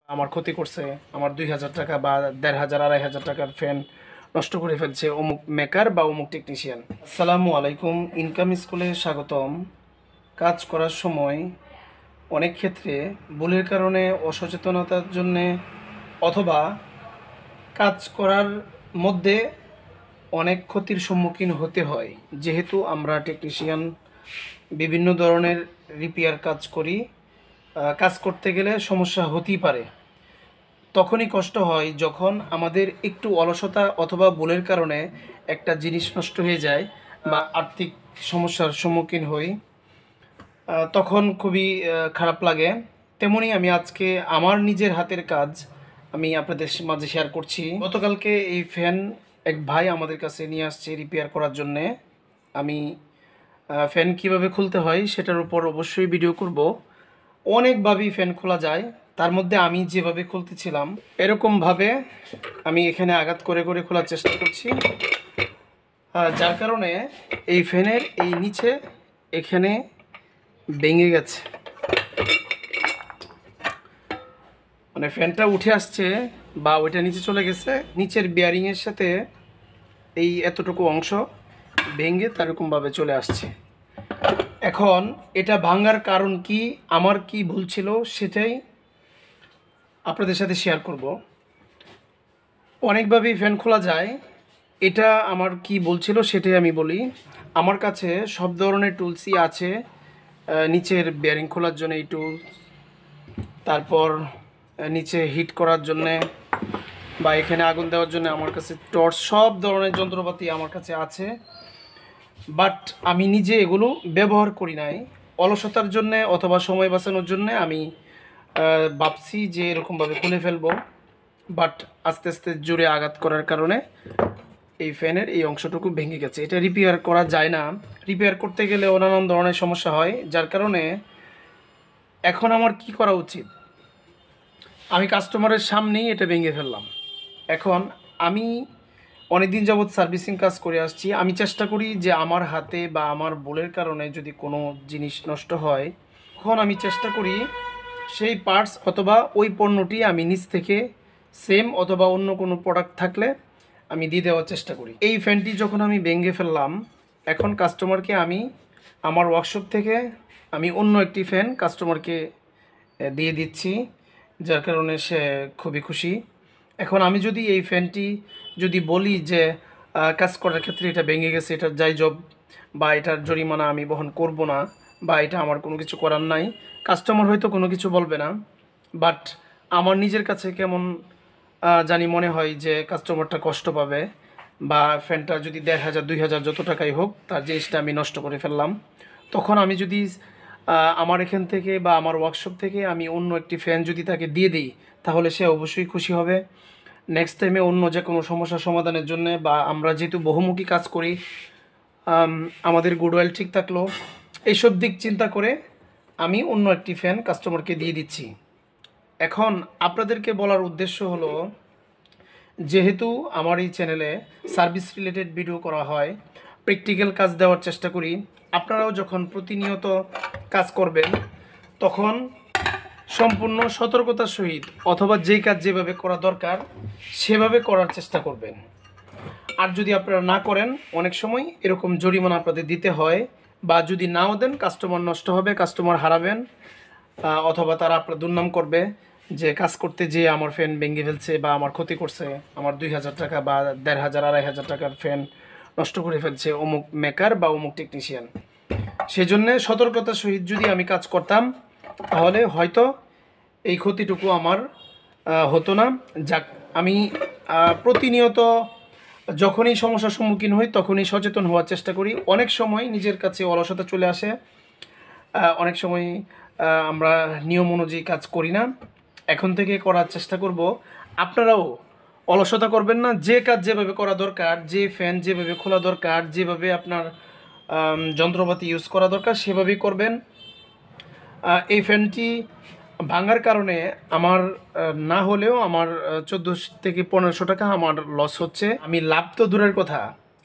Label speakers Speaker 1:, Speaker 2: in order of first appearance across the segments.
Speaker 1: আমার ক্ষতি করছে, আমার ২,০০০ টাকা বা ১,৫০০ ২,৫০০ টাকার ফ্যান নষ্ট করে ফেলছে অমুক মেকার বা অমুক টেকনিশিয়ান। আসসালামু আলাইকুম, ইনকাম স্কুলে স্বাগতম। কাজ করার সময় অনেক ক্ষেত্রে ভুলের কারণে, অসচেতনতার জন্যে অথবা কাজ করার মধ্যে অনেক ক্ষতির সম্মুখীন হতে হয়। যেহেতু আমরা টেকনিশিয়ান, বিভিন্ন ধরনের রিপেয়ার কাজ করি, কাজ করতে গেলে সমস্যা হতেই পারে। তখনই কষ্ট হয় যখন আমাদের একটু অলসতা অথবা ভুলের কারণে একটা জিনিস নষ্ট হয়ে যায় বা আর্থিক সমস্যার সম্মুখীন হই। তখন খুবই খারাপ লাগে। তেমনি আমি আজকে আমার নিজের হাতের কাজ আমি আপনাদের মাঝে শেয়ার করছি। গতকালকে এই ফ্যান এক ভাই আমাদের কাছে নিয়ে আসছে রিপেয়ার করার জন্যে। আমি ফ্যান কিভাবে খুলতে হয় সেটার উপর অবশ্যই ভিডিও করব। অনেকভাবেই ফ্যান খোলা যায়, তার মধ্যে আমি যেভাবে খুলতেছিলাম এরকমভাবে আমি এখানে আঘাত করে করে খোলার চেষ্টা করছি, যার কারণে এই ফ্যানের এই নিচে এখানে ভেঙে গেছে। মানে ফ্যানটা উঠে আসছে বা ওইটা নিচে চলে গেছে, নিচের বিয়ারিংয়ের সাথে এই এতটুকু অংশ ভেঙে তারকমভাবে চলে আসছে। এখন এটা ভাঙার কারণ কি, আমার কি ভুল ছিল সেটাই আপনাদের সাথে শেয়ার করব। অনেকভাবেই ফ্যান খোলা যায়, এটা আমার কি বলছিল সেটাই আমি বলি। আমার কাছে সব ধরনের টুলসই আছে। নিচের বেয়ারিং খোলার জন্য এই টুলস, তারপর নিচে হিট করার জন্যে বা এখানে আগুন দেওয়ার জন্য আমার কাছে টর্চ, সব ধরনের যন্ত্রপাতি আমার কাছে আছে। বাট আমি নিজে এগুলো ব্যবহার করি নাই অলসতার জন্যে অথবা সময় বাঁচানোর জন্যে। আমি ভাবছি যে এরকমভাবে খুলে ফেলবো, বাট আস্তে আস্তে জোরে আঘাত করার কারণে এই ফ্যানের এই অংশটুকু ভেঙে গেছে। এটা রিপেয়ার করা যায় না, রিপেয়ার করতে গেলে নানান ধরনের সমস্যা হয়, যার কারণে এখন আমার কি করা উচিত, আমি কাস্টমারের সামনেই এটা ভেঙে ফেললাম। এখন আমি অনেকদিন যাবৎ সার্ভিসিং কাজ করে আসছি, আমি চেষ্টা করি যে আমার হাতে বা আমার ভুলের কারণে যদি কোনো জিনিস নষ্ট হয়, তখন আমি চেষ্টা করি সেই পার্টস অথবা ওই পণ্যটি আমি নিজ থেকে সেম অথবা অন্য কোনো প্রোডাক্ট থাকলে আমি দিয়ে দেওয়ার চেষ্টা করি। এই ফ্যানটি যখন আমি ভেঙে ফেললাম, এখন কাস্টমারকে আমি আমার ওয়ার্কশপ থেকে আমি অন্য একটি ফ্যান কাস্টমারকে দিয়ে দিচ্ছি, যার কারণে সে খুবই খুশি। এখন আমি যদি এই ফ্যানটি যদি বলি যে কাজ করার ক্ষেত্রে এটা ভেঙে গেছে, এটার যাই জব বা এটার জরিমানা আমি বহন করব না, বা এটা আমার কোনো কিছু করার নাই, কাস্টমার হয়তো কোনো কিছু বলবে না। বাট আমার নিজের কাছে কেমন জানি মনে হয় যে কাস্টমারটা কষ্ট পাবে, বা ফ্যানটা যদি ১,৫০০ ২,০০০ যত টাকাই হোক তার জিনিসটা আমি নষ্ট করে ফেললাম। তখন আমি যদি আমার এখান থেকে বা আমার ওয়ার্কশপ থেকে আমি অন্য একটি ফ্যান যদি তাকে দিয়ে দিই, তাহলে সে অবশ্যই খুশি হবে। নেক্সট টাইমে অন্য যে কোনো সমস্যার সমাধানের জন্য, বা আমরা যেহেতু বহুমুখী কাজ করি, আমাদের গুডউইল ঠিক থাকলো, এইসব দিক চিন্তা করে আমি অন্য একটি ফ্যান কাস্টমারকে দিয়ে দিচ্ছি। এখন আপনাদেরকে বলার উদ্দেশ্য হলো, যেহেতু আমার এই চ্যানেলে সার্ভিস রিলেটেড ভিডিও করা হয়, প্র্যাকটিক্যাল কাজ দেওয়ার চেষ্টা করি, আপনারাও যখন প্রতিনিয়ত কাজ করবেন তখন সম্পূর্ণ সতর্কতার সহিত অথবা যেই কাজ যেভাবে করা দরকার সেভাবে করার চেষ্টা করবেন। আর যদি আপনারা না করেন, অনেক সময় এরকম জরিমানা আপনাদের দিতে হয়, বা যদি নাও দেন কাস্টমার নষ্ট হবে, কাস্টমার হারাবেন, অথবা তারা আপনার দুর্নাম করবে যে কাজ করতে যেয়ে আমার ফ্যান ভেঙে ফেলছে বা আমার ক্ষতি করছে, আমার ২,০০০ টাকা বা ১,৫০০ ২,৫০০ টাকার ফ্যান নষ্ট করে ফেলছে অমুক মেকার বা অমুক টেকনিশিয়ান। সেজন্যে সতর্কতার সহিত যদি আমি কাজ করতাম তাহলে হয়তো এই ক্ষতিটুকু আমার হতো না। যাক, আমি প্রতিনিয়ত যখনই সমস্যার সম্মুখীন হই তখনই সচেতন হওয়ার চেষ্টা করি। অনেক সময় নিজের কাছে অলসতা চলে আসে, অনেক সময় আমরা নিয়ম অনুযায়ী কাজ করি না। এখন থেকে করার চেষ্টা করব, আপনারাও অলসতা করবেন না, যে কাজ যেভাবে করা দরকার, যে ফ্যান যেভাবে খোলা দরকার, যেভাবে আপনার যন্ত্রপাতি ইউজ করা দরকার সেভাবেই করবেন। এই ফ্যানটি ভাঙার কারণে আমার না হলেও আমার ১৪০০ থেকে ১৫০০ টাকা আমার লস হচ্ছে। আমি লাভ তো দূরের কথা,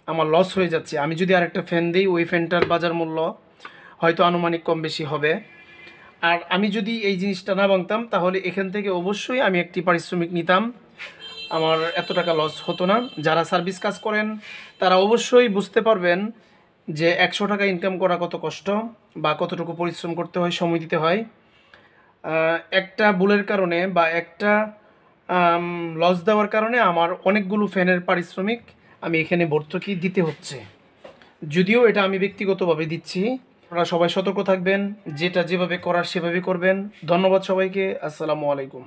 Speaker 1: আমার লস হয়ে যাচ্ছে। আমি যদি আরেকটা ফ্যান দিই, ওই ফ্যানটার বাজার মূল্য হয়তো আনুমানিক কম বেশি হবে। আর আমি যদি এই জিনিসটা না ভাঙতাম তাহলে এখান থেকে অবশ্যই আমি একটি পারিশ্রমিক নিতাম, আমার এত টাকা লস হতো না। যারা সার্ভিস কাজ করেন তারা অবশ্যই বুঝতে পারবেন যে 100 টাকা ইনকাম করা কত কষ্ট বা কতটুকু পরিশ্রম করতে হয়, সময় দিতে হয়। একটা ভুলের কারণে বা একটা লস দেওয়ার কারণে আমার অনেকগুলো ফ্যানের পারিশ্রমিক আমি এখানে ভর্তুকি দিতে হচ্ছে, যদিও এটা আমি ব্যক্তিগতভাবে দিচ্ছি। আপনারা সবাই সতর্ক থাকবেন, যেটা যেভাবে করার সেভাবে করবেন। ধন্যবাদ সবাইকে। আসসালামু আলাইকুম।